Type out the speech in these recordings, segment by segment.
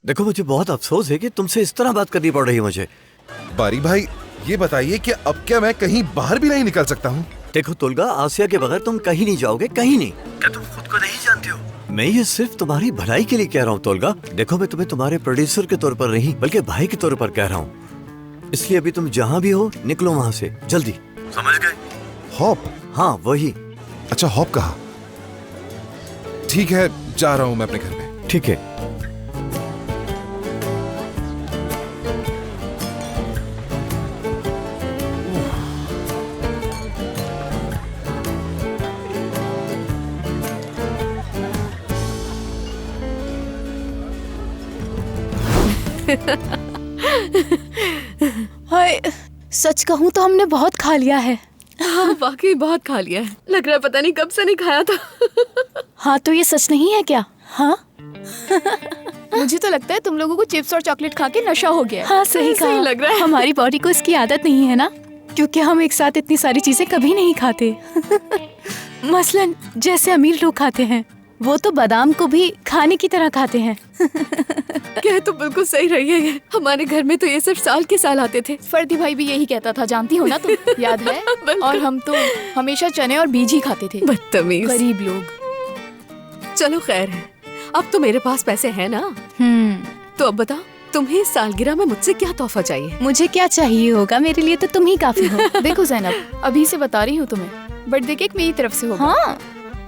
देखो मुझे बहुत अफसोस है कि तुमसे इस तरह बात करनी पड़ रही है मुझे। बारी भाई, ये बताइए कि अब क्या मैं कहीं बाहर भी नहीं निकल सकता हूँ? देखो तुलगा, आसिया के बगैर तुम कहीं नहीं जाओगे, कहीं नहीं। क्या तुम खुद को नहीं जानते हो? मैं ये सिर्फ तुम्हारी भलाई के लिए कह रहा हूँ तुलगा। देखो मैं तुम्हें तुम्हारे प्रोड्यूसर के तौर पर नहीं बल्कि भाई के तौर पर कह रहा हूँ। इसलिए अभी तुम जहाँ भी हो निकलो वहाँ से जल्दी। समझ गए? हॉप? हाँ वही। अच्छा, हॉप कहा? ठीक है, जा रहा हूँ मैं अपने घर में। ठीक है। हाय, सच कहूँ तो हमने बहुत खा लिया है। हाँ वाकई बहुत खा लिया है। लग रहा है पता नहीं कब से नहीं खाया था। हाँ तो ये सच नहीं है क्या? हाँ मुझे तो लगता है तुम लोगों को चिप्स और चॉकलेट खा के नशा हो गया है। हाँ सही सही कहा। लग रहा है। हमारी बॉडी को इसकी आदत नहीं है ना, क्योंकि हम एक साथ इतनी सारी चीजें कभी नहीं खाते। मसलन जैसे अमीर लोग खाते हैं, वो तो बादाम को भी खाने की तरह खाते हैं। कह तो बिल्कुल सही रही है ये। हमारे घर में तो ये सिर्फ साल के साल आते थे। फर्दी भाई भी यही कहता था, जानती हो ना तुम, याद है? और हम तो हमेशा चने और बीज ही खाते थे। बदतमीज गरीब लोग। चलो खैर है, अब तो मेरे पास पैसे हैं ना। तो अब बताओ, तुम्हें इस सालगिरह में मुझसे क्या तोहफा चाहिए? मुझे क्या चाहिए होगा, मेरे लिए तो तुम ही काफी हो। देखो जैनब, अभी से बता रही हूँ तुम्हें, बर्थडे केक मेरी तरफ से होगा। हाँ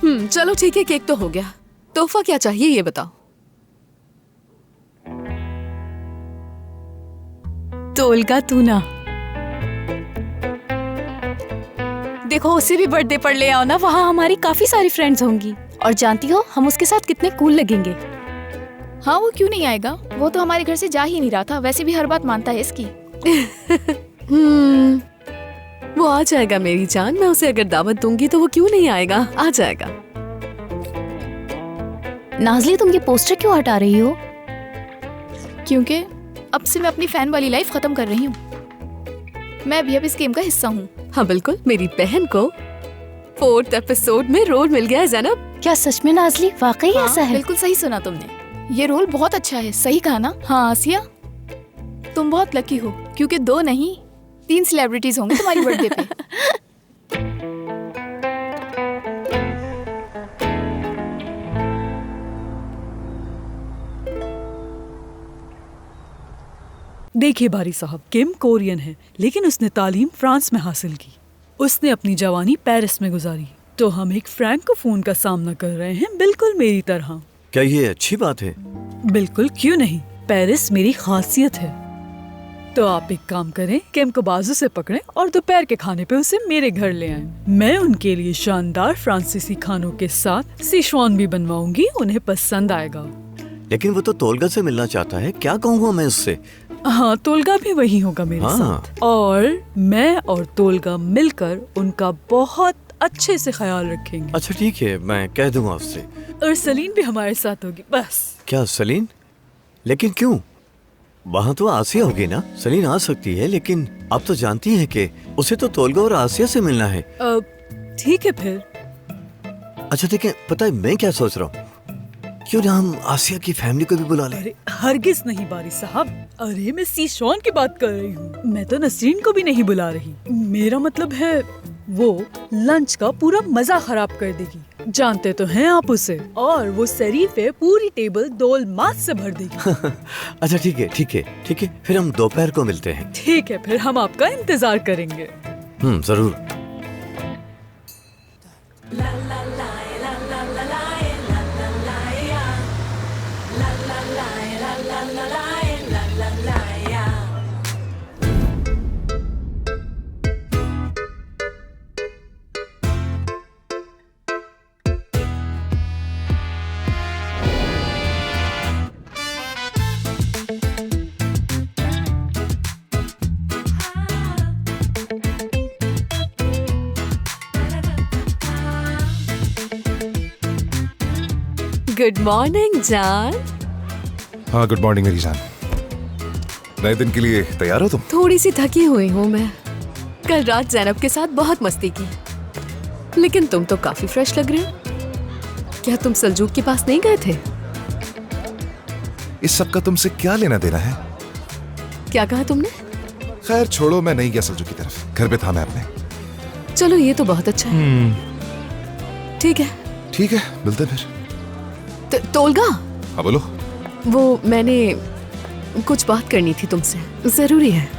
चलो ठीक है, केक तो हो गया। तोहफा क्या चाहिए ये बताओ। तोलगा तू ना, देखो उसे भी बर्थडे पर ले आओ ना, वहाँ हमारी काफी सारी फ्रेंड्स होंगी। और जानती हो हम उसके साथ कितने कूल लगेंगे। हाँ वो क्यों नहीं आएगा, वो तो हमारे घर से जा ही नहीं रहा था, वैसे भी हर बात मानता है इसकी। वो आ जाएगा मेरी जान, मैं उसे अगर दावत दूंगी तो वो क्यों नहीं आएगा, आ जाएगा। नाज़ली तुम ये पोस्टर क्यों हटा रही हो? क्योंकि अब से मैं अपनी फैन वाली लाइफ खत्म कर रही हूँ। मैं भी अब इस गेम का हिस्सा हूँ। हाँ बिल्कुल, मेरी बहन को 4th एपिसोड में रोल मिल गया है जैनब। क्या सच में नाज़ली, वाकई हाँ, ऐसा है? बिल्कुल सही सुना तुमने, ये रोल बहुत अच्छा है। सही कहा ना? हाँ आसिया, तुम बहुत लकी हो, क्योंकि 2 नहीं 3 सेलिब्रिटीज होंगे तुम्हारी बर्थडे पे। देखिए बारी साहब, किम कोरियन है लेकिन उसने तालीम फ्रांस में हासिल की। उसने अपनी जवानी पेरिस में गुजारी, तो हम एक फ्रैंकोफोन का सामना कर रहे हैं, बिल्कुल मेरी तरह। क्या ये अच्छी बात है? बिल्कुल, क्यों नहीं, पेरिस मेरी खासियत है। तो आप एक काम करें, किम को बाजू से पकड़ें और दोपहर के खाने पे उसे मेरे घर ले आएं। मैं उनके लिए शानदार फ्रांसीसी खानों के साथ सिशवान भी बनवाऊंगी, उन्हें पसंद आएगा। लेकिन वो तो तोलगा से मिलना चाहता है, क्या कहूँगा मैं उससे? हाँ, तोलगा भी वही होगा मेरे साथ, और मैं और तोलगा मिलकर उनका बहुत अच्छे से ख्याल रखेंगे। अच्छा ठीक है, मैं कह दूंगा उससे। और सलीन भी हमारे साथ होगी। बस। क्या सलीन? लेकिन क्यों? वहाँ तो आसिया होगी ना। सलीन आ सकती है, लेकिन आप तो जानती हैं कि उसे तो तोलगा और आसिया से मिलना है। ठीक है फिर। अच्छा ठीक है, पता है मैं क्या सोच रहा हूँ, क्यों ना हम आसिया की फैमिली को भी बुला लें? अरे हरगिज नहीं बारी साहब, अरे मैं सीशॉन की बात कर रही हूँ, मैं तो नसरीन को भी नहीं बुला रही। मेरा मतलब है वो लंच का पूरा मजा खराब कर देगी, जानते तो हैं आप उसे, और वो शरीफे पूरी टेबल दोल मास से भर देगी। अच्छा ठीक है ठीक है ठीक है, फिर हम दोपहर को मिलते हैं। ठीक है, फिर हम आपका इंतजार करेंगे। जरूर। गुड मॉर्निंग जान। हाँ गुड मॉर्निंग मेरी जान। नए दिन के लिए तैयार हो तुम? थोड़ी सी थकी हुई हूँ मैं, कल रात जैनब के साथ बहुत मस्ती की, लेकिन तुम तो काफी फ्रेश लग रहे हो। क्या तुम सलजूक के पास नहीं गए थे? इस सब का तुमसे क्या लेना देना है? क्या कहा तुमने? खैर छोड़ो, मैं नहीं गया सलजू की तरफ, घर पे था मैं अपने। चलो ये तो बहुत अच्छा है। ठीक है। ठीक है, मिलते हैं फिर। तोलगा, हाँ बोलो। वो मैंने कुछ बात करनी थी तुमसे, जरूरी है।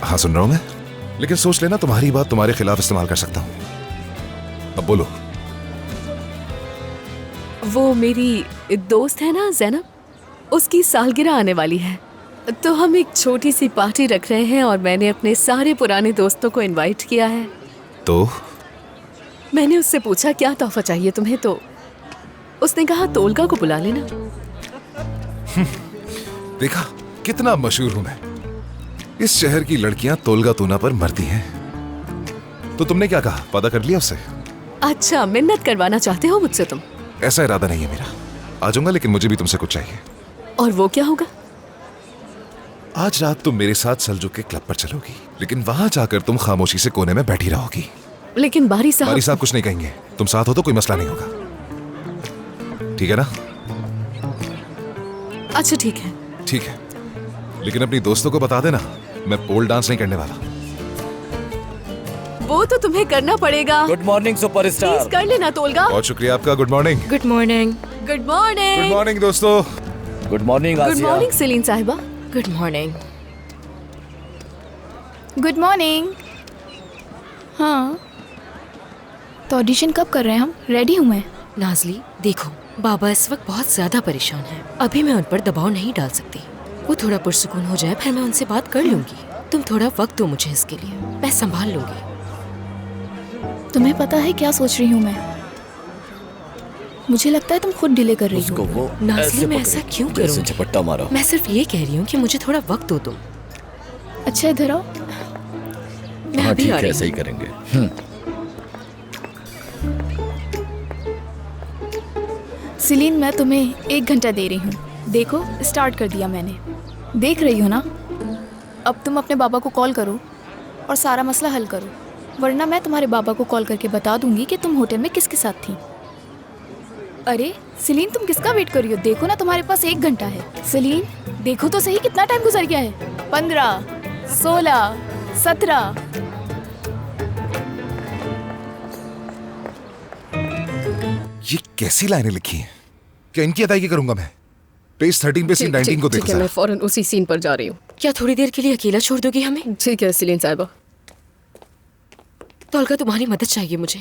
हाँ सुन रहा हूँ मैं, लेकिन सोच लेना तुम्हारी बात तुम्हारे खिलाफ इस्तेमाल कर सकता हूँ। अब बोलो। वो मेरी दोस्त है ना ज़ैनब, उसकी सालगिरह आने वाली है, तो हम एक छोटी सी पार्टी रख रहे हैं और मैंने अपने सारे पुराने दोस्तों को इनवाइट किया है। तो मैंने उससे पूछा क्या तोहफा चाहिए तुम्हें, तो उसने कहा तोलगा को बुला लेना। देखा कितना मशहूर हूं मैं। इस शहर की लड़कियां तोलगा तूना पर मरती हैं। तो तुमने क्या कहा, वादा कर लिया उससे? अच्छा, मिन्नत करवाना चाहते हो मुझसे तुम? ऐसा इरादा नहीं है मेरा, आ जाऊंगा, लेकिन मुझे भी तुमसे कुछ चाहिए। और वो क्या होगा? आज रात तुम मेरे साथ सलजू के क्लब पर चलोगी, लेकिन वहां जाकर तुम खामोशी से कोने में बैठी रहोगी। लेकिन बारी साहब कुछ नहीं कहेंगे, तुम साथ हो तो कोई मसला नहीं होगा, ठीक है ना? अच्छा ठीक है। ठीक है, लेकिन अपनी दोस्तों को बता देना मैं पोल डांस नहीं करने वाला। वो तो तुम्हें करना पड़ेगा। Good morning superstar. प्लीज कर लेना तोलगा। बहुत शुक्रिया आपका। Good morning. Good morning. Good good morning. Morning दोस्तों। गुड मॉर्निंग गुड आसिया। मॉर्निंग सेलिन साहिबा। Good morning. Good morning. हाँ, तो ऑडिशन कब कर रहे हैं हम? रेडी हूँ मैं। नाज़ली देखो, बाबा इस वक्त बहुत ज्यादा परेशान हैं। अभी मैं उन पर दबाव नहीं डाल सकती। वो थोड़ा पुरसुकून हो जाए फिर मैं उनसे बात कर लूंगी। तुम थोड़ा वक्त दो मुझे इसके लिए, मैं संभाल लूंगी। तुम्हें पता है क्या सोच रही हूँ मैं? मुझे लगता है तुम खुद डिले कर रही उसको हो। वो नाज़ली मैं ऐसा क्यों करूँगी? झपट्टा मारा। मैं सिर्फ ये कह रही हूँ कि मुझे थोड़ा वक्त दो तुम। अच्छा इधर आओ। मैं अभी आ रही ऐसे ही हूँ। करेंगे। सिलीन, मैं तुम्हें 1 घंटा दे रही हूँ। देखो, स्टार्ट कर दिया मैंने। देख रही हो ना? अब तुम अपने बाबा को कॉल करो और सारा मसला हल करो, वरना मैं तुम्हारे बाबा को कॉल करके बता दूंगी कि तुम होटल में किसके साथ थी। अरे सिलीन, तुम किसका वेट कर रही हो? देखो ना, तुम्हारे पास 1 घंटा है। सिलीन, देखो तो सही कितना टाइम गुजर गया है। 15, 16, 17। ये कैसी लाइनें लिखी हैं? क्या इनकी अदायगी करूंगा मैं? पेज 13 पे सीन 19 को देखो ठीक है, मैं जरा। फौरन उसी सीन पर जा रही हूँ। क्या थोड़ी देर के लिए अकेला छोड़ दोगी हमें? ठीक है सेलिन साहिबा। तोलगा तुम्हारी मदद चाहिए मुझे।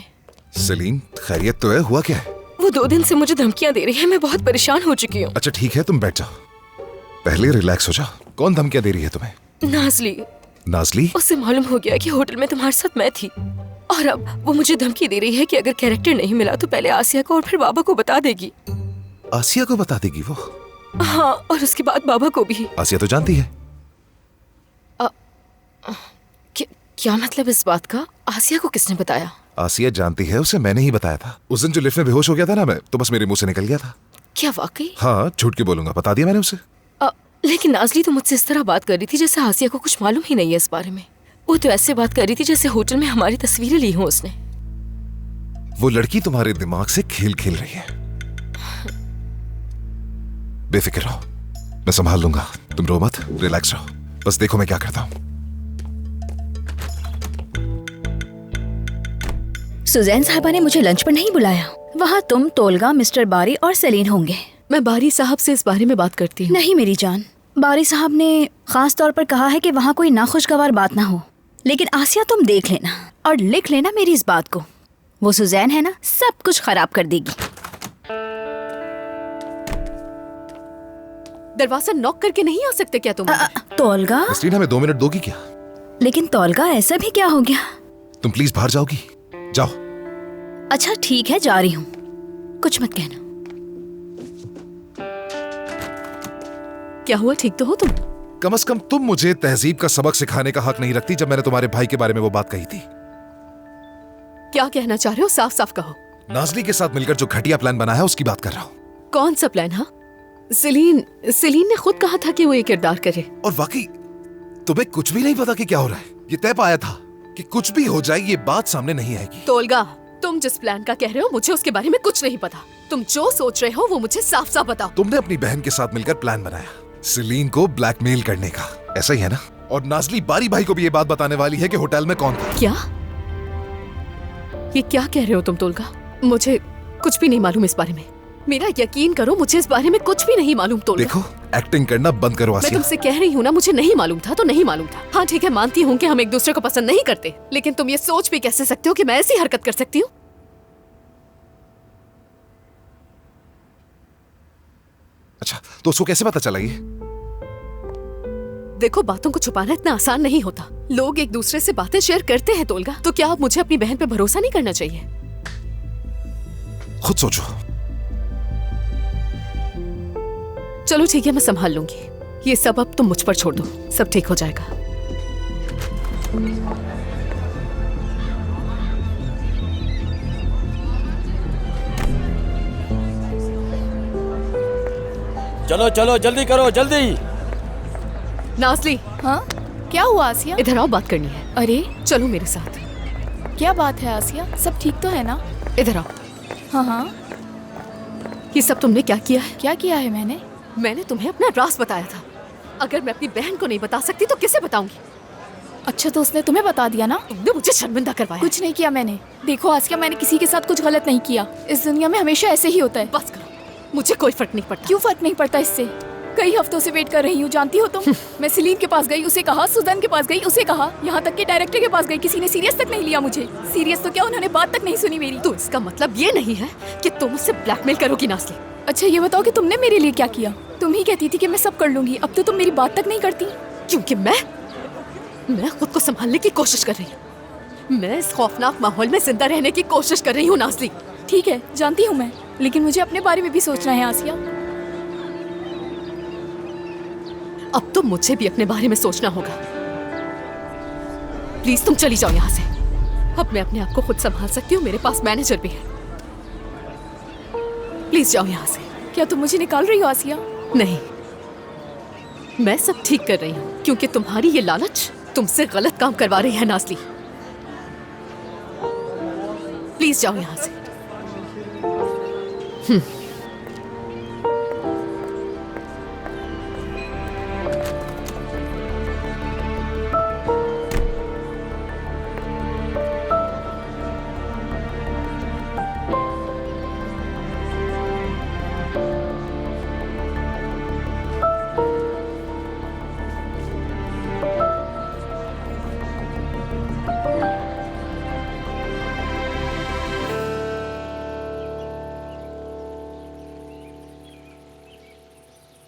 सलीम, खैरियत तो है? हुआ क्या है? वो 2 दिन से मुझे धमकियां दे रही है, मैं बहुत परेशान हो चुकी हूँ। अच्छा ठीक है, तुम बैठ जाओ, पहले रिलैक्स हो जाओ। कौन धमकियां दे रही है तुम्हें? नाज़ली, नाज़ली? उससे मालूम हो गया कि होटल में तुम्हारे साथ मैं थी, और अब वो मुझे धमकी दे रही है कि अगर कैरेक्टर नहीं मिला तो पहले आसिया को और फिर बाबा को बता देगी। आसिया को बता देगी वो? हाँ, और उसके बाद बाबा को भी। आसिया तो जानती है। क्या मतलब इस बात का? आसिया को किसने बताया? आसिया जानती है, उसे मैंने ही बताया था। उस दिन जो लिफ्ट में बेहोश हो गया था ना मैं, तो बस मेरे मुंह से निकल गया था। क्या वाकई? हाँ, झूठ क्यों बोलूंगा, बता दिया मैंने उसे। लेकिन नाज़ली तो मुझसे इस तरह बात कर रही थी जैसे आसिया को कुछ मालूम ही नहीं है इस बारे में। वो तो ऐसे बात कर रही थी जैसे होटल में हमारी तस्वीरें ली हों उसने। वो लड़की तुम्हारे दिमाग से खेल खेल रही है। बेफिक्र रहो, मैं संभाल लूंगा। तुम रो मत, रिलैक्स रहो। बस देखो मैं क्या करता हूँ। सुजैन साहबा ने मुझे लंच पर नहीं बुलाया। वहाँ तुम, तोलगा, मिस्टर बारी और सलीन होंगे। मैं बारी साहब से इस बारे में बात करती हूँ। नहीं मेरी जान, बारी साहब ने खास तौर पर कहा है कि वहाँ कोई नाखुशगवार बात ना हो। लेकिन आसिया, तुम देख लेना और लिख लेना मेरी इस बात को। वो सुजैन है ना, सब कुछ खराब कर देगी। दरवाजा नॉक करके नहीं आ सकते क्या तुम? तोलगा, नसरीन, हमें 2 मिनट दोगी क्या? लेकिन तोलगा, ऐसा भी क्या हो गया? तुम प्लीज बाहर जाओगी? जाओ। अच्छा ठीक है, जा रही हूँ, कुछ मत कहना। क्या हुआ, ठीक तो हो तुम? कम से कम तुम मुझे तहजीब का सबक सिखाने का हक नहीं रखती जब मैंने तुम्हारे भाई के बारे में वो बात कही थी। क्या कहना चाह रहे हो, साफ साफ कहो। नाज़ली के साथ मिलकर जो घटिया प्लान बना है उसकी बात कर रहा हूँ। कौन सा प्लान? हाँ, सेलिन ने खुद कहा था कि वो ये किरदार करे। और वाकई तुम्हें कुछ भी नहीं पता कि क्या हो रहा है। ये तय पाया था कि कुछ भी हो जाए ये बात सामने नहीं आएगी। तोलगा, तुम तुम जिस प्लान का कह रहे हो मुझे उसके बारे में कुछ नहीं पता। तुम जो सोच रहे हो वो मुझे साफ साफ बताओ। तुमने अपनी बहन के साथ मिलकर प्लान बनाया सेलीन को ब्लैकमेल करने का, ऐसा ही है ना? और नाजली बारी भाई को भी ये बात बताने वाली है कि होटल में कौन था। क्या? ये क्या कह रहे हो तुम तोलगा? मुझे कुछ भी नहीं मालूम इस बारे में। मेरा यकीन करो, मुझे इस बारे में कुछ भी नहीं मालूम तोलगा। देखो, एक्टिंग करना बंद करो मैं आसिया। तुमसे कह रही हूँ ना, मुझे नहीं मालूम था तो नहीं मालूम था। हाँ ठीक है, मानती हूँ कि हम एक दूसरे को पसंद नहीं करते, लेकिन तुम ये सोच भी कैसे सकते हो कि मैं ऐसी हरकत कर सकती हूँ? अच्छा, तो उसको कैसे पता चला ये? देखो, बातों को छुपाना इतना आसान नहीं होता। लोग एक दूसरे से बातें शेयर करते हैं तोलगा। तो क्या अब मुझे अपनी बहन पे भरोसा नहीं करना चाहिए? खुद सोचो। चलो ठीक है, मैं संभाल लूंगी। ये सब अब तुम मुझ पर छोड़ दो, सब ठीक हो जाएगा। चलो चलो जल्दी करो, जल्दी। नाज़ली, हाँ क्या हुआ आसिया? इधर आओ, बात करनी है। अरे चलो मेरे साथ। क्या बात है आसिया, सब ठीक तो है ना? इधर आओ। हाँ हाँ। ये सब तुमने क्या किया है? क्या किया है मैंने? मैंने तुम्हें अपना राज बताया था। अगर मैं अपनी बहन को नहीं बता सकती तो किसे बताऊंगी? अच्छा तो उसने तुम्हें बता दिया ना? तुमने मुझे शर्मिंदा करवाया। कुछ नहीं किया मैंने। देखो आसिया, मैंने किसी के साथ कुछ गलत नहीं किया। इस दुनिया में हमेशा ऐसे ही होता है। बस करो, मुझे कोई फर्क नहीं पड़ता। क्यों फर्क नहीं पड़ता इससे? कई हफ्तों से वेट कर रही हूँ, जानती हो तुम। मैं सलीम के पास गई, उसे कहा, सुजैन के पास गई, उसे कहा, यहाँ तक कि डायरेक्टर के पास गई, किसी ने सीरियस तक नहीं लिया मुझे। सीरियस तो क्या, उन्होंने बात तक नहीं सुनी मेरी। तो इसका मतलब ये नहीं है कि तुम मुझसे ब्लैकमेल करोगी नाज़ली। अच्छा ये बताओ कि तुमने मेरे लिए क्या किया? तुम ही कहती थी कि मैं सब कर लूंगी, अब तो तुम मेरी बात तक नहीं करती। क्योंकि मैं खुद को संभालने की कोशिश कर रही हूँ। मैं इस खौफनाक माहौल में जिंदा रहने की कोशिश कर रही हूँ नाज़ली। ठीक है, जानती हूँ मैं, लेकिन मुझे अपने बारे में भी सोचना है आसिया। अब तो मुझे भी अपने बारे में सोचना होगा। प्लीज तुम चली जाओ यहाँ से। अब मैं अपने आप को खुद संभाल सकती हूँ, मेरे पास मैनेजर भी है। प्लीज जाओ यहाँ से। क्या तुम मुझे निकाल रही हो आसिया? नहीं, मैं सब ठीक कर रही हूँ, क्योंकि तुम्हारी ये लालच तुमसे गलत काम करवा रही है नाज़ली। प्लीज जाओ यहाँ से।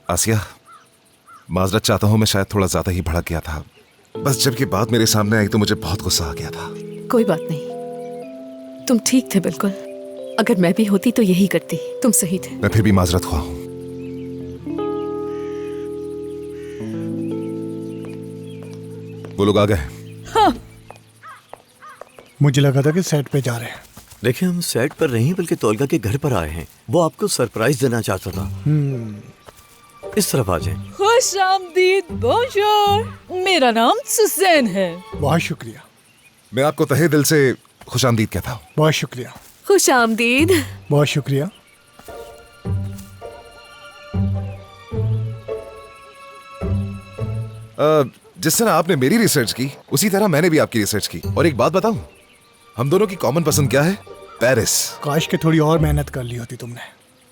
आसिया, माजरत चाहता हूं, मैं शायद थोड़ा ज्यादा ही भड़क गया था। बस जब ये बात मेरे सामने आई तो मुझे बहुत गुस्सा आ गया था। कोई बात नहीं, तुम ठीक थे बिल्कुल। अगर मैं भी होती तो यही करती। तुम सही थे। मैं फिर भी माजरत ख्वाह हूं। वो लोग आ गए। हाँ। मुझे लगा था कि सेट पे जा रहे हैं। देखिए, हम सेट पर नहीं बल्कि तोलगा के घर पर आए हैं। वो आपको सरप्राइज देना चाहता था। इस तरफ आ जाएं। खुश आमदीद, बोंजोर। मेरा नाम सुजैन है। बहुत शुक्रिया। मैं आपको तहे दिल से खुश आमदीद कहता हूँ। बहुत शुक्रिया। खुश आमदीद। बहुत शुक्रिया। जिस तरह आपने मेरी रिसर्च की उसी तरह मैंने भी आपकी रिसर्च की। और एक बात बताऊं, हम दोनों की कॉमन पसंद क्या है? पेरिस। काश के थोड़ी और मेहनत कर ली होती तुमने।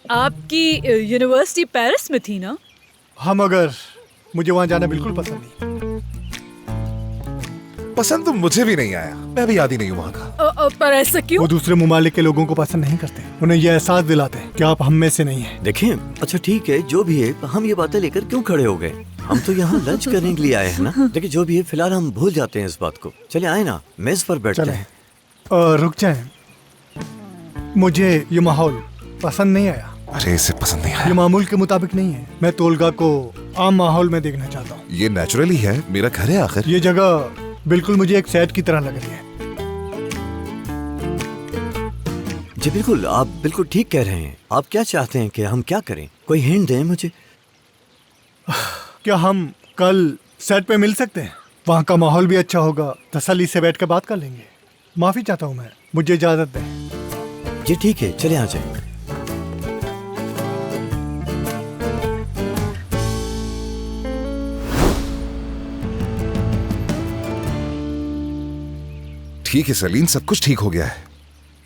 आपकी यूनिवर्सिटी पेरिस में थी ना? हम मगर मुझे वहां जाना बिल्कुल पसंद नहीं। पसंद तो मुझे भी नहीं आया, मैं भी आदी नहीं हूँ वहाँ का। पर ऐसा क्यों? वो दूसरे ममालिक के लोगों को पसंद नहीं करते, उन्हें यह एहसास दिलाते हैं कि आप हम में से नहीं हैं। देखिए, अच्छा ठीक है, जो भी है, हम ये बातें लेकर क्यों खड़े हो गए? हम तो यहाँ लंच करने के लिए आए हैं ना। देखिए, जो भी है, फिलहाल हम भूल जाते हैं इस बात को। चले आए ना, मेज पर बैठते हैं। रुक जाएं, मुझे ये माहौल पसंद नहीं आया। अरे इसे पसंद नहीं आया। ये मामूल के मुताबिक नहीं है। मैं तोलगा को आम माहौल में देखना चाहता हूँ। ये नेचुरली है, मेरा घर है आखिर। ये जगह बिल्कुल मुझे एक सेट की तरह लग रही है। जी बिल्कुल, आप बिल्कुल ठीक कह रहे हैं। आप क्या चाहते हैं कि हम क्या करें? कोई हिंट दें मुझे। क्या हम कल सेट पे मिल सकते हैं? वहाँ का माहौल भी अच्छा होगा, तसल्ली से बैठ कर बात कर लेंगे। माफी चाहता हूँ मैं, मुझे इजाजत दें। जी ठीक है, चले आ जाए। ठीक है सलीन, सब कुछ ठीक हो गया है।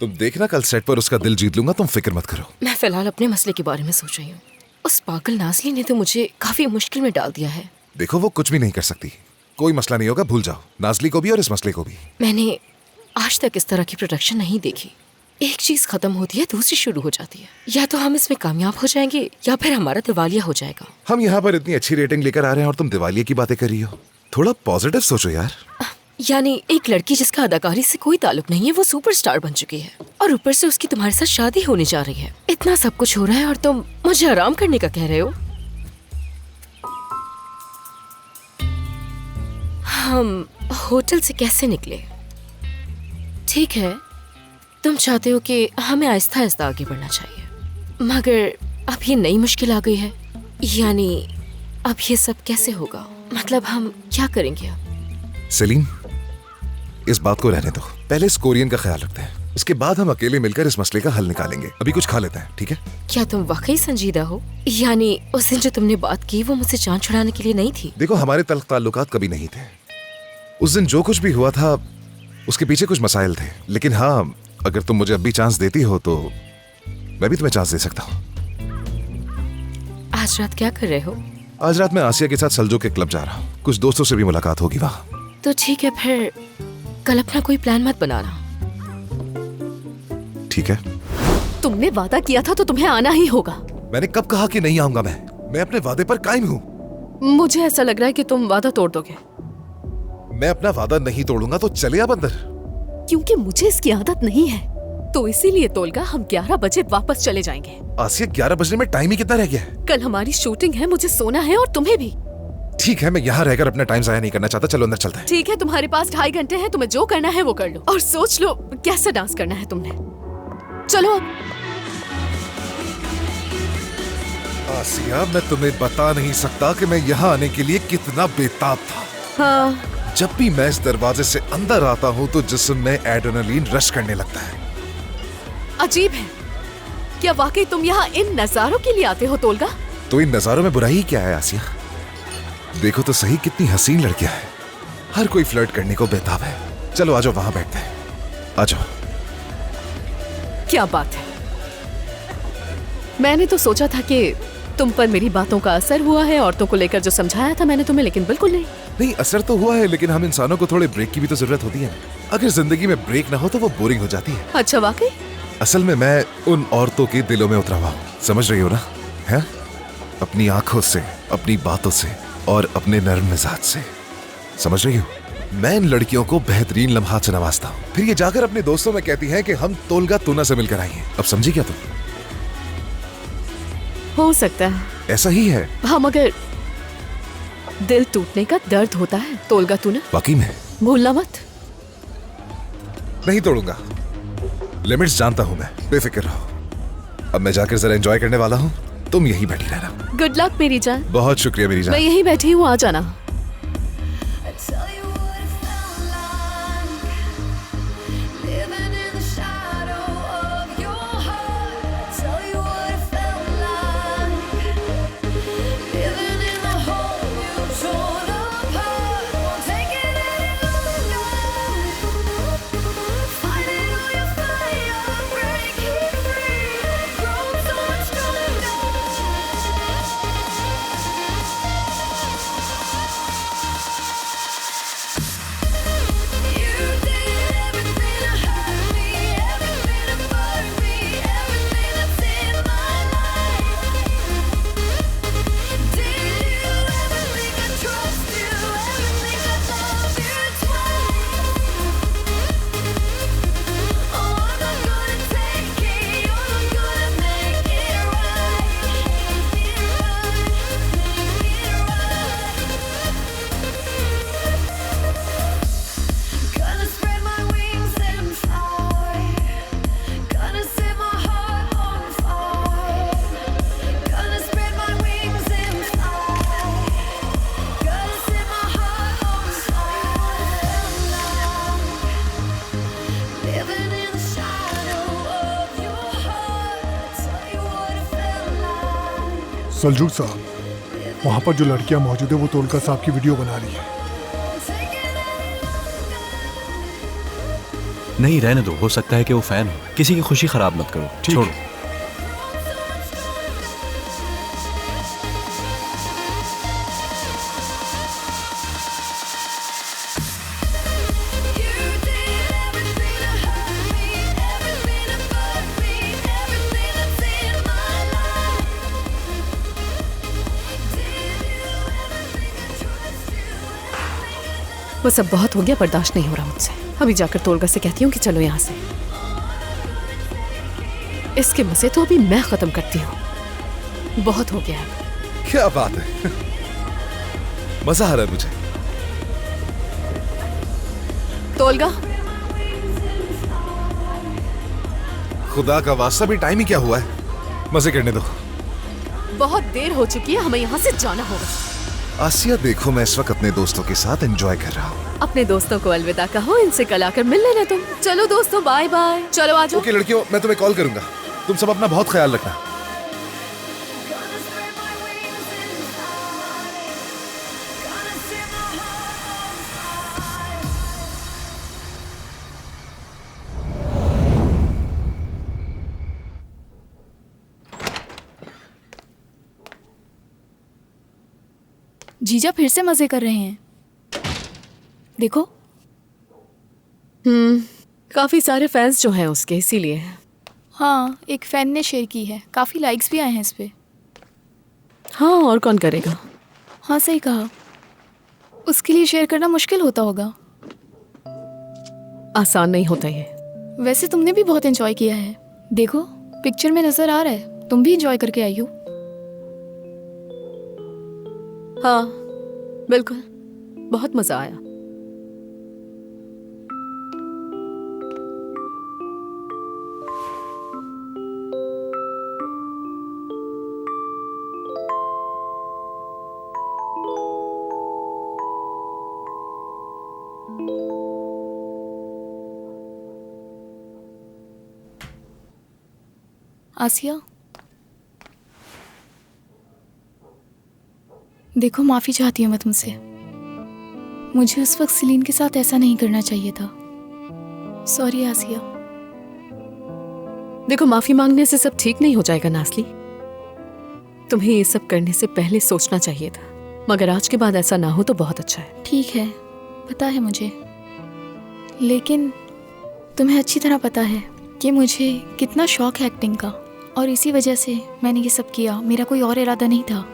तुम देखना कल सेट पर उसका दिल जीत लूंगा, तुम फिक्र मत करो। मैं फिलहाल अपने मसले के बारे में सोच रही हूँ। उस पागल नाज़ली ने तो मुझे काफी मुश्किल में डाल दिया है। देखो वो कुछ भी नहीं कर सकती, कोई मसला नहीं होगा, भूल जाओ नाज़ली को भी और इस मसले को भी। मैंने आज तक इस तरह की प्रोडक्शन नहीं देखी। एक चीज खत्म होती है दूसरी शुरू हो जाती है। या तो हम इसमें कामयाब हो जाएंगे या फिर हमारा दिवालिया हो जाएगा। हम यहाँ पर इतनी अच्छी रेटिंग लेकर आ रहे हैं और तुम दिवालिया की बातें कर रही हो। थोड़ा पॉजिटिव सोचो यार। यानी एक लड़की जिसका अदाकारी से कोई ताल्लुक नहीं है वो सुपरस्टार बन चुकी है और ऊपर से उसकी तुम्हारे साथ शादी होने जा रही है। इतना सब कुछ हो रहा है और तुम मुझे आराम करने का कह रहे हो। हम होटल से कैसे निकले? ठीक है, तुम चाहते हो कि हमें आहिस्ता आहिस्ता आगे बढ़ना चाहिए, मगर अब ये नई मुश्किल आ गई है। यानी अब ये सब कैसे होगा? मतलब हम क्या करेंगे अब? सेलिन, इस बात को रहने दो, पहले इस कोरियन का ख्याल रखते हैं, उसके बाद हम अकेले मिलकर इस मसले का हल निकालेंगे। अभी कुछ खा लेते हैं, ठीक है? क्या तुम वाकई संजीदा हो? यानी उस दिन जो तुमने बात की वो मुझसे जान छुड़ाने के लिए नहीं थी? देखो हमारे तल्ख ताल्लुकात कभी नहीं थे। उस दिन जो कुछ भी हुआ था उसके पीछे कुछ मसाइल थे, लेकिन हाँ, अगर तुम मुझे अब भी चांस देती हो तो मैं भी तुम्हें चांस दे सकता हूँ। आज रात क्या कर रहे हो? आज रात मैं आसिया के साथ सल्जो के क्लब जा रहा हूँ, कुछ दोस्तों से भी मुलाकात होगी वहाँ। तो ठीक है, फिर कल अपना कोई प्लान मत बनाना। ठीक है। तुमने वादा किया था तो तुम्हें आना ही होगा। मैंने कब कहा कि नहीं आऊंगा? मैं अपने वादे पर कायम हूँ। मुझे ऐसा लग रहा है कि तुम वादा तोड़ दोगे। मैं अपना वादा नहीं तोड़ूंगा तो चले आप अंदर। क्योंकि मुझे इसकी आदत नहीं है, तो इसीलिए तोलगा हम 11 बजे वापस चले जाएंगे। आसिया, 11 बजने में टाइम ही कितना रह गया है? कल हमारी शूटिंग है, मुझे सोना है और तुम्हें भी। ठीक है, मैं यहाँ रहकर अपना टाइम जाया नहीं करना चाहता, चलो अंदर चलते हैं। ठीक है, तुम्हारे पास 2.5 घंटे हैं, तुम्हें जो करना है वो कर लो और सोच लो कैसे डांस करना है तुमने। चलो अब। आसिया, मैं तुम्हें बता नहीं सकता कि मैं यहाँ आने के लिए कितना बेताब था। हाँ। जब भी मैं इस दरवाजे से अंदर आता हूँ तो जिस्म में एड्रेनलिन रश करने लगता है। अजीब है, क्या वाकई तुम यहाँ इन नजारों के लिए आते हो तोलगा? तो इन नजारों में बुराई क्या है आसिया? देखो तो सही, कितनी हसीन लड़कियां हैं, हर कोई फ्लर्ट करने को बेताब है। चलो आ जाओ, वहां बैठते हैं, आ जाओ। क्या बात है, मैंने तो सोचा था कि तुम पर मेरी बातों का असर हुआ है, औरतों को लेकर जो समझाया था मैंने तुम्हें, लेकिन बिल्कुल नहीं। नहीं, असर तो हुआ है, लेकिन हम इंसानों को थोड़े ब्रेक की भी तो जरूरत होती है। अगर जिंदगी में ब्रेक ना हो तो वो बोरिंग हो जाती है। अच्छा, वाकई? असल में मैं उन औरतों के दिलों में उतरा हुआ हूँ, समझ रही हो ना? है, अपनी आंखों से, अपनी बातों से और अपने नर्म मिजाज से, समझ रही हो? मैं इन लड़कियों को बेहतरीन लम्हात से नवाजता हूँ, फिर ये जाकर अपने दोस्तों में कहती हैं कि हम तोलगा तूना से मिलकर आई हैं। अब समझी क्या तुम? हो सकता है ऐसा ही है। हाँ, मगर दिल टूटने का दर्द होता है तोलगा तूना। वाकई में? भूलना मत। नहीं तोड़ूंगा, लिमिट्स जानता हूँ मैं, बेफिक्र रहो। अब मैं जाकर जरा एंजॉय करने वाला हूँ, तुम यहीं बैठी रहना। गुड लक मेरी जान। बहुत शुक्रिया मेरी जान। मैं यहीं बैठी हूँ, आ जाना। सलजूक साहब, वहाँ पर जो लड़कियाँ मौजूद है वो तोलका साहब की वीडियो बना रही है। नहीं, रहने दो, हो सकता है कि वो फैन हो। किसी की खुशी खराब मत करो, ठीक छोड़ो। है। वो सब बहुत हो गया, बर्दाश्त नहीं हो रहा मुझसे। अभी जाकर तोलगा से कहती हूँ कि चलो यहाँ से। इसके मजे तो अभी मैं खत्म करती हूँ। बहुत हो गया है। क्या बात है, मजा आ रहा है मुझे। तोलगा, खुदा का वास्ता भी टाइम ही क्या हुआ है, मजे करने दो। बहुत देर हो चुकी है, हमें यहाँ से जाना होगा। आसिया देखो, मैं इस वक्त अपने दोस्तों के साथ एंजॉय कर रहा हूँ। अपने दोस्तों को अलविदा कहो, इनसे कल आकर मिल लेना तुम। चलो दोस्तों, बाय बाय। चलो आ जाओ। ओके लड़कियों, मैं तुम्हें कॉल करूंगा। तुम सब अपना बहुत ख्याल रखना। जीजा फिर से मजे कर रहे हैं। देखो। काफी सारे फैंस जो हैं उसके, इसीलिए। हाँ, एक फैन ने शेयर की है, काफी लाइक्स भी आए हैं इस पे। हाँ, और कौन करेगा। हाँ सही कहा, उसके लिए शेयर करना मुश्किल होता होगा। आसान नहीं होता ये। वैसे तुमने भी बहुत एंजॉय किया है, देखो पिक्चर में नजर आ रहा है। तुम भी एंजॉय करके आई हो। हाँ बिल्कुल, बहुत मजा आया। आसिया, देखो माफी चाहती हूँ मैं तुमसे। मुझे उस वक्त सीलीन के साथ ऐसा नहीं करना चाहिए था। सॉरी आसिया। देखो, माफी मांगने से सब ठीक नहीं हो जाएगा नासली। तुम्हें ये सब करने से पहले सोचना चाहिए था, मगर आज के बाद ऐसा ना हो तो बहुत अच्छा है। ठीक है, पता है मुझे, लेकिन तुम्हें अच्छी तरह पता है कि मुझे कितना शौक है एक्टिंग का, और इसी वजह से मैंने ये सब किया। मेरा कोई और इरादा नहीं था।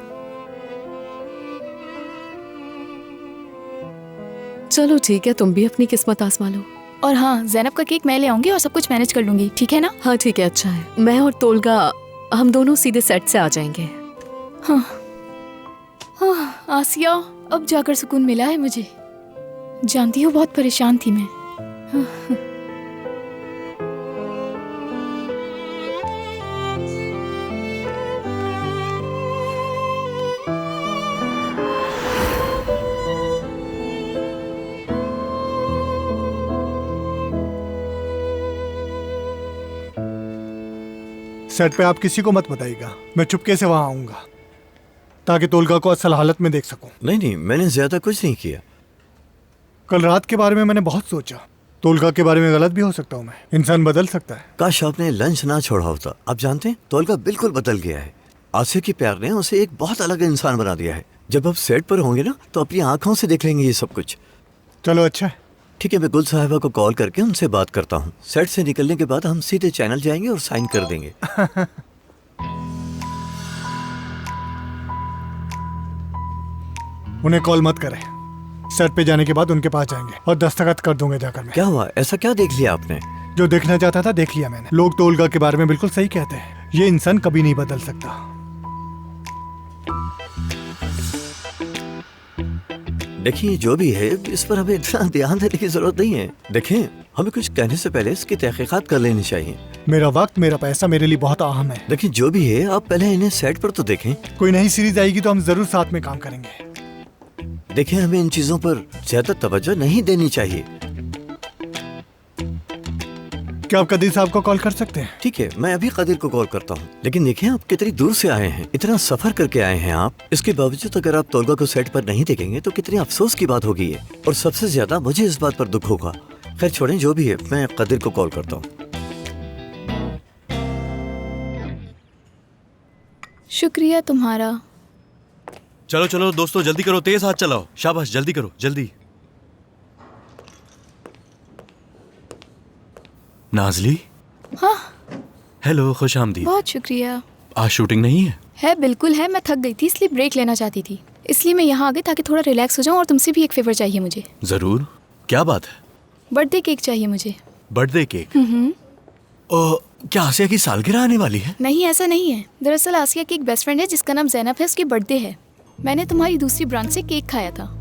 चलो ठीक है, तुम भी अपनी किस्मत आजमा लो। और हाँ, ज़ैनब का केक मैं ले आऊंगी और सब कुछ मैनेज कर लूंगी, ठीक है ना? हाँ ठीक है, अच्छा है। मैं और तोलगा हम दोनों सीधे सेट से आ जाएंगे। हाँ हाँ आसिया, अब जाकर सुकून मिला है मुझे। जानती हो बहुत परेशान थी मैं। हाँ। सेट पे आप किसी को मत बताइएगा, मैं चुपके से वहां आऊंगा ताकि तोलगा को असल हालत में देख सकूं। नहीं, मैंने ज्यादा कुछ नहीं किया। कल रात के बारे में मैंने बहुत सोचा। तोलगा के बारे में गलत भी हो सकता हूँ मैं, इंसान बदल सकता है। काश आपने लंच ना छोड़ा होता। आप जानते हैं, तोलगा बिल्कुल बदल गया है। आसिया के प्यार ने उसे एक बहुत अलग इंसान बना दिया है। जब आप सेट पर होंगे ना, तो अपनी आंखों से देख लेंगे ये सब कुछ। चलो अच्छा है। ठीक है, मैं गुल साहिबा को कॉल करके उनसे बात करता हूँ। सेट से निकलने के बाद हम सीधे चैनल जाएंगे और साइन कर देंगे। उन्हें कॉल मत करें। सेट पे जाने के बाद उनके पास जाएंगे और दस्तखत कर दूंगा जाकर मैं। क्या हुआ? ऐसा क्या देख लिया आपने? जो देखना चाहता था देख लिया मैंने। लोग तोलगा के बारे में बिल्कुल सही कहते हैं, ये इंसान कभी नहीं बदल सकता। देखिए, जो भी है इस पर हमें इतना ध्यान देने की जरूरत नहीं है। देखें, हमें कुछ कहने से पहले इसकी तहकीकात कर लेनी चाहिए। मेरा वक्त, मेरा पैसा मेरे लिए बहुत अहम है। देखिए, जो भी है आप पहले इन्हें सेट पर तो देखें। कोई नई सीरीज आएगी तो हम जरूर साथ में काम करेंगे। देखिए, हमें इन चीजों पर ज्यादा तवज्जो नहीं देनी चाहिए। क्या आप कदीर साहब को कॉल कर सकते हैं? ठीक है, मैं अभी कदीर को कॉल करता हूँ। लेकिन देखिए आप कितनी दूर से आए हैं, इतना सफर करके आए हैं आप। इसके बावजूद अगर आप तोलगा को सेट पर नहीं देखेंगे तो कितनी अफसोस की बात होगी ये। और सबसे ज्यादा मुझे इस बात पर दुख होगा। खैर छोड़ें, जो भी है, मैं कदीर को कॉल करता हूँ। शुक्रिया तुम्हारा। चलो चलो दोस्तों, जल्दी करो, तेज हाथ चलाओ। शाबाश, जल्दी करो, जल्दी। नाजली। हाँ। हेलो, खुश आमदीद। बहुत शुक्रिया। आज शूटिंग नहीं है? बिल्कुल है। मैं थक गई थी इसलिए ब्रेक लेना चाहती थी, इसलिए मैं यहाँ आ गई ताकि थोड़ा रिलैक्स हो जाऊँ। और तुमसे भी एक फेवर चाहिए मुझे। जरूर, क्या बात है? बर्थडे केक चाहिए मुझे। Birthday cake? क्या आसिया की सालगिरह आने वाली है? नहीं, ऐसा नहीं है। दरअसल आसिया की एक बेस्ट फ्रेंड है जिसका नाम ज़ैनब है, उसकी बर्थडे है। मैंने तुम्हारी दूसरी ब्रांच से केक खाया था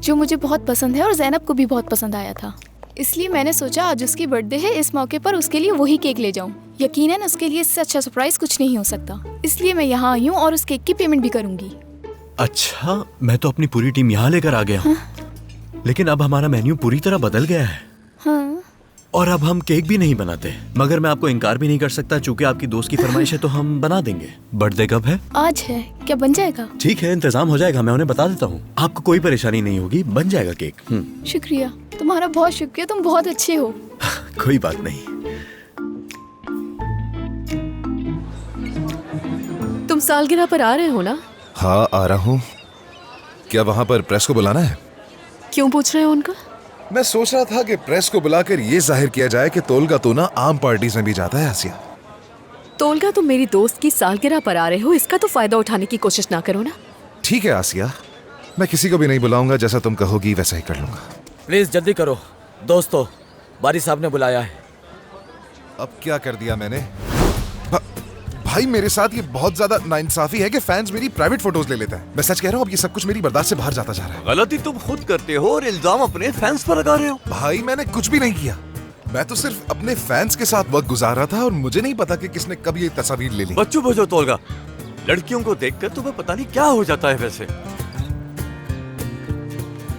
जो मुझे बहुत पसंद है और ज़ैनब को भी बहुत पसंद आया था। इसलिए मैंने सोचा आज उसकी बर्थडे है, इस मौके पर उसके लिए वही केक ले जाऊं। यकीनन उसके लिए इससे अच्छा सरप्राइज कुछ नहीं हो सकता, इसलिए मैं यहाँ आई हूँ और उस केक की पेमेंट भी करूंगी। अच्छा, मैं तो अपनी पूरी टीम यहाँ लेकर आ गया हूँ। लेकिन अब हमारा मेन्यू पूरी तरह बदल गया है। हाँ। और अब हम केक भी नहीं बनाते। मगर मैं आपको इनकार भी नहीं कर सकता, चूंकि आपकी दोस्त की फरमाइश है तो हम बना देंगे। बर्थडे कब है? आज है। क्या बन जाएगा? ठीक है, इंतजाम हो जाएगा, मैं उन्हें बता देता हूँ। आपको कोई परेशानी नहीं होगी, बन जाएगा केक। शुक्रिया, तुम्हारा बहुत शुक्रिया, तुम बहुत अच्छे हो। कोई बात नहीं। तुम सालगिरह पर आ रहे हो ना? हाँ, आ रहा हूँ। क्या वहाँ पर प्रेस को बुलाना है? क्यों पूछ रहे हो उनका? मैं सोच रहा था कि प्रेस को बुलाकर ये जाहिर किया जाए कि तोलगा तो ना आम पार्टीज में भी जाता है। आसिया, तोलगा, तुम मेरी दोस्त की सालगिरह पर आ रहे हो, इसका तो फायदा उठाने की कोशिश ना करो ना। ठीक है आसिया, मैं किसी को भी नहीं बुलाऊंगा, जैसा तुम कहोगी वैसा ही कर लूंगा। प्लीज जल्दी करो दोस्तों, बारी साहब ने बुलाया है। अब क्या कर दिया मैंने? भाई, मेरे साथ ये बहुत ज्यादा नाइंसाफी है कि फैंस मेरी प्राइवेट फोटोज ले लेते हैं। मैं सच कह रहा हूँ, अब ये सब कुछ मेरी बर्दाश्त से बाहर जाता जा रहा है। गलती तुम खुद करते हो और इल्जाम अपने फैंस पर लगा रहे हो। भाई, मैंने कुछ भी नहीं किया। मैं तो सिर्फ अपने फैंस के साथ वक्त गुजार रहा था और मुझे नहीं पता कि किसने कब ये तस्वीर ले ली। बच्चों बजो तोलगा, लड़कियों को देखकर तुम्हें पता नहीं क्या हो जाता है। वैसे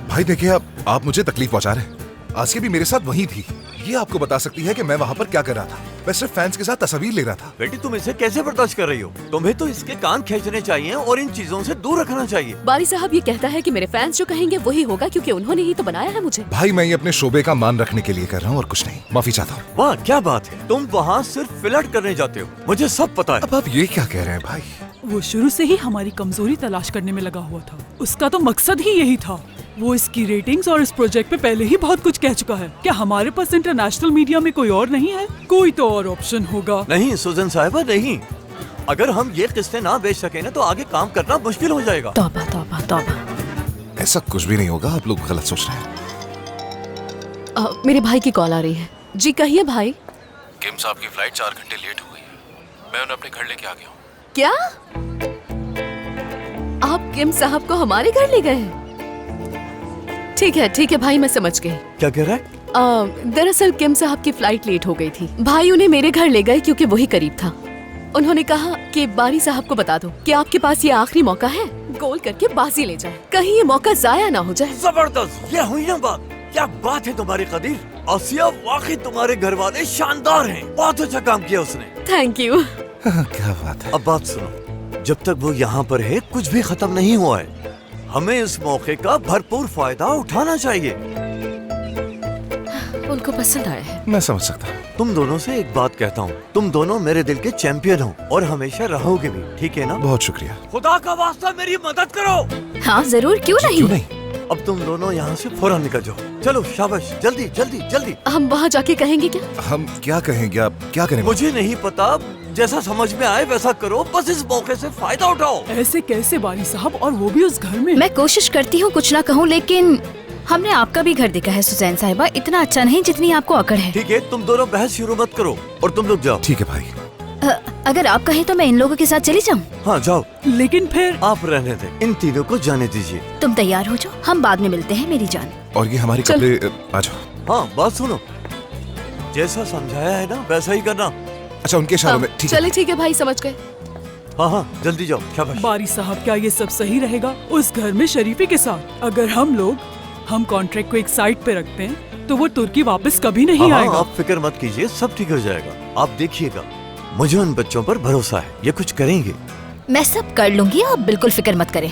भाई देखिए, आप मुझे तकलीफ पहुंचा रहे हैं। आसिया भी मेरे साथ वहीं थी, ये आपको बता सकती है कि मैं वहाँ पर क्या कर रहा था। मैं सिर्फ फैंस के साथ तस्वीर ले रहा था। बेटी, तुम इसे कैसे बर्दाश्त कर रही हो? तुम्हें तो इसके कान खींचने चाहिए और इन चीजों से दूर रखना चाहिए। बारी साहब ये कहता है कि मेरे फैंस जो कहेंगे वही होगा, क्योंकि उन्होंने ही तो बनाया है मुझे। भाई, मैं ये अपने शोबे का मान रखने के लिए कर रहा हूँ और कुछ नहीं। माफी चाहता हूँ। वाह, क्या बात है, तुम वहाँ सिर्फ फ्लर्ट करने जाते हो, मुझे सब पता है। अब आप ये क्या कह रहे हैं भाई? वो शुरू से ही हमारी कमजोरी तलाश करने में लगा हुआ था। उसका तो मकसद ही यही था। वो इसकी रेटिंग्स और इस प्रोजेक्ट पे पहले ही बहुत कुछ कह चुका है। क्या हमारे पास इंटरनेशनल मीडिया में कोई और नहीं है? कोई तो और ऑप्शन होगा। नहीं सुजन साहिबा, नहीं। अगर हम ये किस्से ना बेच सके ना तो आगे काम करना मुश्किल हो जाएगा। तौबा तौबा तौबा। ऐसा कुछ भी नहीं होगा, आप लोग गलत सोच रहे हैं। मेरे भाई की कॉल आ रही है। जी कहिए भाई। किम साहब की फ्लाइट 4 घंटे लेट हो गई है। मैं उन्हें अपने घर लेके आ गया हूँ। क्या आप किम साहब को हमारे घर ले गए हैं? ठीक है भाई, मैं समझ गई। क्या कह रहा है? दरअसल किम साहब की फ्लाइट लेट हो गई थी। भाई उन्हें मेरे घर ले गए क्योंकि वही करीब था। उन्होंने कहा कि बारी साहब को बता दो कि आपके पास ये आखिरी मौका है, गोल करके बाजी ले जाए, कहीं ये मौका जाया ना हो जाए। जबरदस्त, ये हुई ना बात। क्या बात है तुम्हारी कदीर। आसिया, वाकई तुम्हारे घर वाले शानदार हैं। बहुत अच्छा काम किया उसने। Thank you. क्या बात है। अब बात सुनो, जब तक वो यहाँ पर है कुछ भी खत्म नहीं हुआ है। हमें इस मौके का भरपूर फायदा उठाना चाहिए। उनको पसंद आया है। मैं समझ सकता हूँ। तुम दोनों से एक बात कहता हूँ, तुम दोनों मेरे दिल के चैंपियन हो और हमेशा रहोगे भी, ठीक है ना? बहुत शुक्रिया। खुदा का वास्ता मेरी मदद करो। हाँ जरूर, क्यों नहीं। अब तुम दोनों यहाँ से फौरन निकल जाओ। चलो शाबाश, जल्दी जल्दी जल्दी। हम वहाँ जाके कहेंगे क्या? हम क्या कहेंगे? आप क्या करेंगे? मुझे नहीं पता, जैसा समझ में आए वैसा करो, बस इस मौके से फायदा उठाओ। ऐसे कैसे बारी साहब, और वो भी उस घर में? मैं कोशिश करती हूँ कुछ ना कहूँ, लेकिन हमने आपका भी घर देखा है सुजैन साहिबा, इतना अच्छा नहीं जितनी आपको अकड़ है। ठीक है, तुम दोनों बहस शुरू मत करो और तुम लोग जाओ। ठीक है भाई। अगर आप कहें तो मैं इन लोगों के साथ चली जाऊँ? हाँ जाओ। लेकिन फिर आप रहने दें, इन तीनों को जाने दीजिए। तुम तैयार हो जाओ, हम बाद में मिलते हैं मेरी जान। और ये हमारे कपड़े, आ जाओ। हाँ बात सुनो, जैसा समझाया है ना वैसा ही करना। अच्छा, उनके इशारों में। ठीक है। चले ठीक है भाई, समझ गए। हाँ जल्दी जाओ, शाबाश। बारी साहब, क्या ये सब सही रहेगा उस घर में शरीफी के साथ? अगर हम कॉन्ट्रैक्ट को एक साइड पे रखते हैं तो वो तुर्की वापस कभी नहीं हाँ, आएगा। आप फिक्र मत कीजिए, सब ठीक हो जाएगा। आप देखिएगा, मुझे उन बच्चों पर भरोसा है, ये कुछ करेंगे। मैं सब कर लूंगी, आप बिल्कुल फिक्र मत करें।